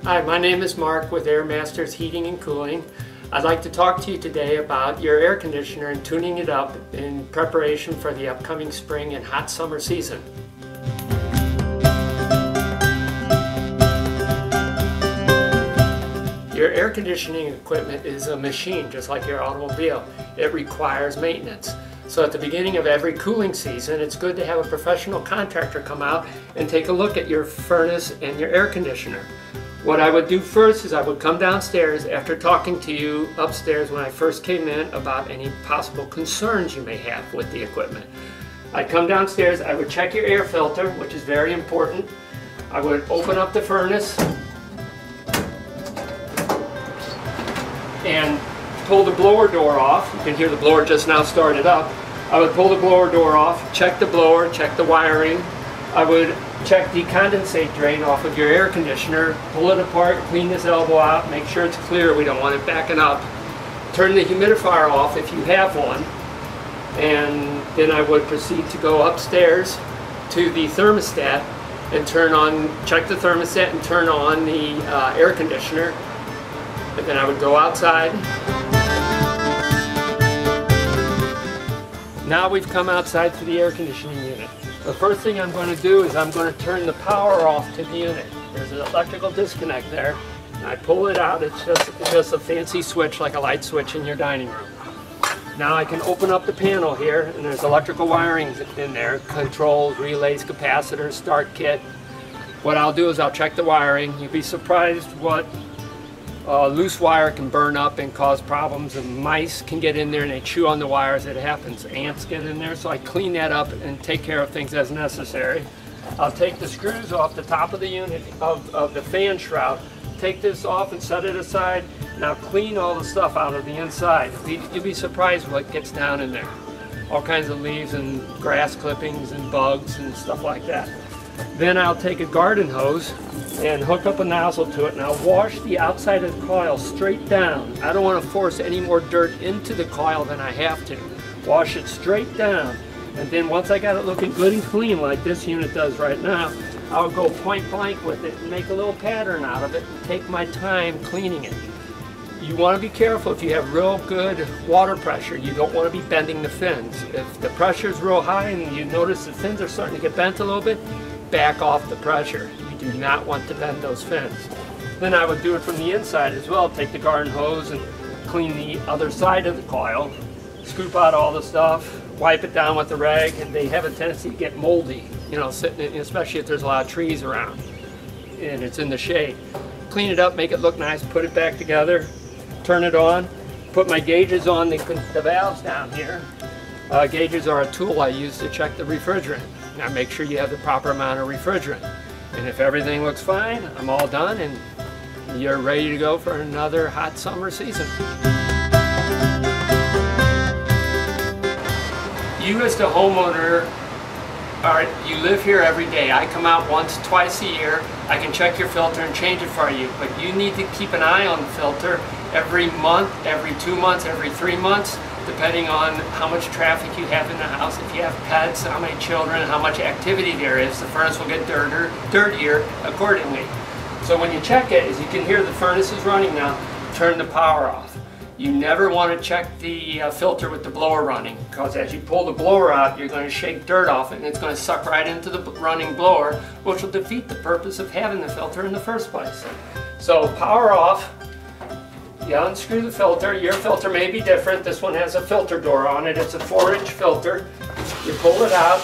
Hi, my name is Mark with Air Masters Heating and Cooling. I'd like to talk to you today about your air conditioner and tuning it up in preparation for the upcoming spring and hot summer season. Your air conditioning equipment is a machine just like your automobile. It requires maintenance. So at the beginning of every cooling season, it's good to have a professional contractor come out and take a look at your furnace and your air conditioner. What I would do first is I would come downstairs after talking to you upstairs when I first came in about any possible concerns you may have with the equipment. I'd come downstairs, I would check your air filter, which is very important. I would open up the furnace and pull the blower door off. You can hear the blower just now started up. I would pull the blower door off, check the blower, check the wiring. I would check the condensate drain off of your air conditioner, pull it apart, clean this elbow out, make sure it's clear, we don't want it backing up. Turn the humidifier off if you have one, and then I would proceed to go upstairs to the thermostat and check the thermostat and turn on the air conditioner. And then I would go outside. Now we've come outside to the air conditioning unit. The first thing I'm going to do is I'm going to turn the power off to the unit. There's an electrical disconnect there. And I pull it out. It's just a fancy switch like a light switch in your dining room. Now I can open up the panel here and there's electrical wiring in there. Controls, relays, capacitors, start kit. What I'll do is I'll check the wiring. You'd be surprised what loose wire can burn up and cause problems, and mice can get in there and they chew on the wires. It happens. Ants get in there, so I clean that up and take care of things as necessary. I'll take the screws off the top of the unit of the fan shroud, take this off and set it aside, and I'll clean all the stuff out of the inside. You'd be surprised what gets down in there. All kinds of leaves and grass clippings and bugs and stuff like that. Then I'll take a garden hose and hook up a nozzle to it, and I'll wash the outside of the coil straight down. I don't want to force any more dirt into the coil than I have to. Wash it straight down, and then once I got it looking good and clean like this unit does right now, I'll go point blank with it and make a little pattern out of it and take my time cleaning it. You want to be careful if you have real good water pressure. You don't want to be bending the fins. If the pressure is real high and you notice the fins are starting to get bent a little bit, back off the pressure. You do not want to bend those fins. Then I would do it from the inside as well. Take the garden hose and clean the other side of the coil, scoop out all the stuff, wipe it down with the rag, and they have a tendency to get moldy, you know, especially if there's a lot of trees around and it's in the shade. Clean it up, make it look nice, put it back together, turn it on, put my gauges on the valves down here. Gauges are a tool I use to check the refrigerant. Now make sure you have the proper amount of refrigerant. And if everything looks fine, I'm all done and you're ready to go for another hot summer season. You as the homeowner, you live here every day. I come out once, twice a year. I can check your filter and change it for you, but you need to keep an eye on the filter every month, every 2 months, every 3 months, depending on how much traffic you have in the house. If you have pets, how many children, how much activity there is, the furnace will get dirtier accordingly. So when you check it, as you can hear the furnace is running now, turn the power off. You never want to check the filter with the blower running, because as you pull the blower out, you're going to shake dirt off it and it's going to suck right into the running blower, which will defeat the purpose of having the filter in the first place. So power off. You unscrew the filter. Your filter may be different. This one has a filter door on it. It's a 4-inch filter. You pull it out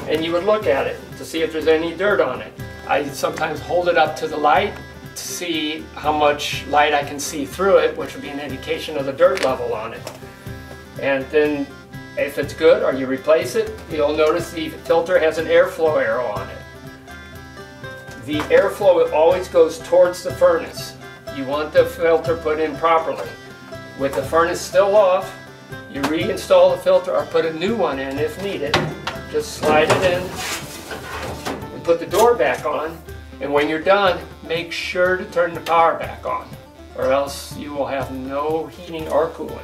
and you would look at it to see if there's any dirt on it. I sometimes hold it up to the light to see how much light I can see through it, which would be an indication of the dirt level on it. And then if it's good or you replace it, you'll notice the filter has an airflow arrow on it. The airflow always goes towards the furnace. You want the filter put in properly. With the furnace still off, you reinstall the filter or put a new one in if needed. Just slide it in and put the door back on, and when you're done, make sure to turn the power back on, or else you will have no heating or cooling.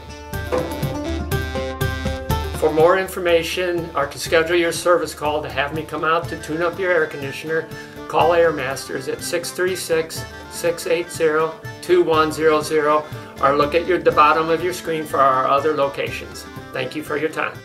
For more information or to schedule your service call to have me come out to tune up your air conditioner, call Airmasters at 636-680-2100 or look at the bottom of your screen for our other locations. Thank you for your time.